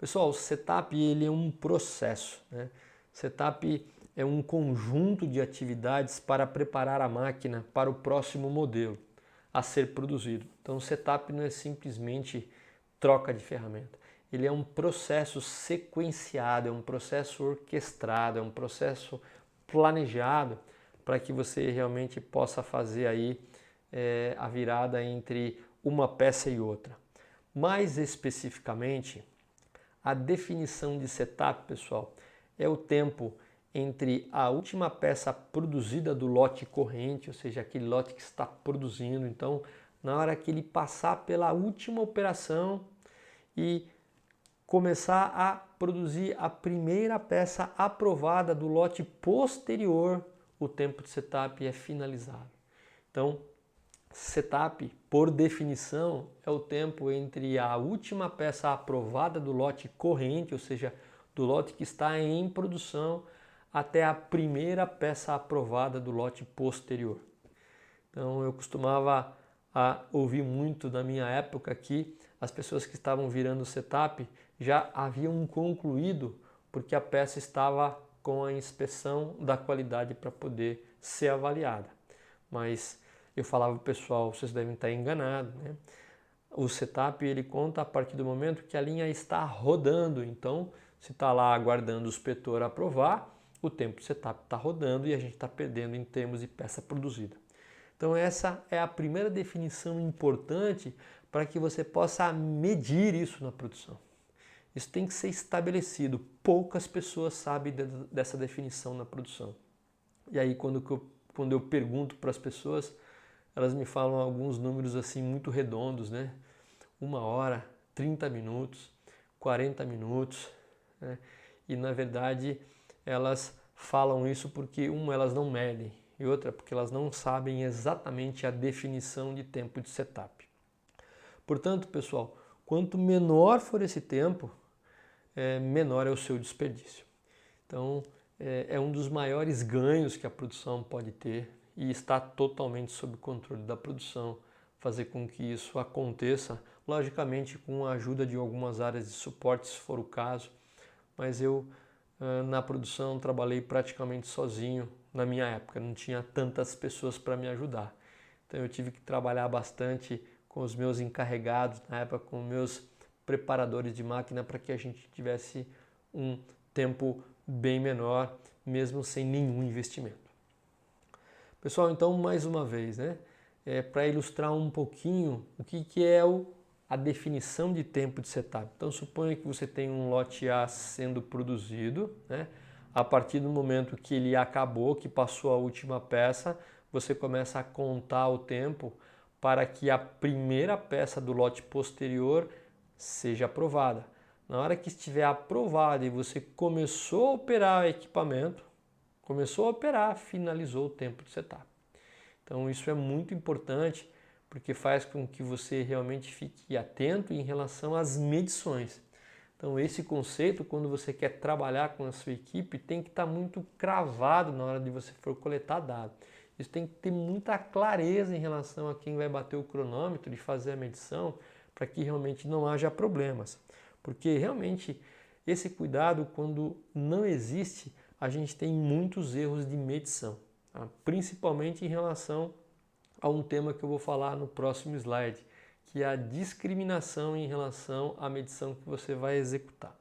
Pessoal, o setup ele é um processo, né? Setup é um conjunto de atividades para preparar a máquina para o próximo modelo a ser produzido. Então, o setup não é simplesmente troca de ferramenta. Ele é um processo sequenciado, é um processo orquestrado, é um processo planejado para que você realmente possa fazer aí a virada entre uma peça e outra. Mais especificamente, a definição de setup, pessoal, é o tempo entre a última peça produzida do lote corrente, ou seja, aquele lote que está produzindo. Então, na hora que ele passar pela última operação e começar a produzir a primeira peça aprovada do lote posterior, o tempo de setup é finalizado. Então, setup, por definição, é o tempo entre a última peça aprovada do lote corrente, ou seja, do lote que está em produção, até a primeira peça aprovada do lote posterior. Então eu costumava ouvir muito na minha época que as pessoas que estavam virando setup já haviam concluído porque a peça estava com a inspeção da qualidade para poder ser avaliada. Mas eu falava para o pessoal, vocês devem estar enganados, né? O setup ele conta a partir do momento que a linha está rodando. Então, se está lá aguardando o inspetor aprovar, o tempo de setup está rodando e a gente está perdendo em termos de peça produzida. Então, essa é a primeira definição importante para que você possa medir isso na produção. Isso tem que ser estabelecido. Poucas pessoas sabem dessa definição na produção. E aí, quando eu pergunto para as pessoas, elas me falam alguns números assim muito redondos, né? 1 hora, 30 minutos, 40 minutos, né? E na verdade elas falam isso porque elas não medem e outra porque elas não sabem exatamente a definição de tempo de setup. Portanto, pessoal, quanto menor for esse tempo, menor é o seu desperdício. Então, é um dos maiores ganhos que a produção pode ter e está totalmente sob controle da produção, fazer com que isso aconteça, logicamente com a ajuda de algumas áreas de suporte, se for o caso, mas eu na produção trabalhei praticamente sozinho na minha época, não tinha tantas pessoas para me ajudar. Então eu tive que trabalhar bastante com os meus encarregados, na época com meus preparadores de máquina, para que a gente tivesse um tempo bem menor, mesmo sem nenhum investimento. Pessoal, então mais uma vez, né, para ilustrar um pouquinho o que é a definição de tempo de setup. Então suponha que você tem um lote A sendo produzido, né, a partir do momento que ele acabou, que passou a última peça, você começa a contar o tempo para que a primeira peça do lote posterior seja aprovada. Na hora que estiver aprovada e você começou a operar o equipamento, começou a operar, finalizou o tempo de setup. Então isso é muito importante porque faz com que você realmente fique atento em relação às medições. Então esse conceito, quando você quer trabalhar com a sua equipe, tem que estar muito cravado na hora de você for coletar dados. Isso tem que ter muita clareza em relação a quem vai bater o cronômetro e fazer a medição para que realmente não haja problemas. Porque realmente esse cuidado, quando não existe, a gente tem muitos erros de medição, tá? Principalmente em relação a um tema que eu vou falar no próximo slide, que é a discriminação em relação à medição que você vai executar.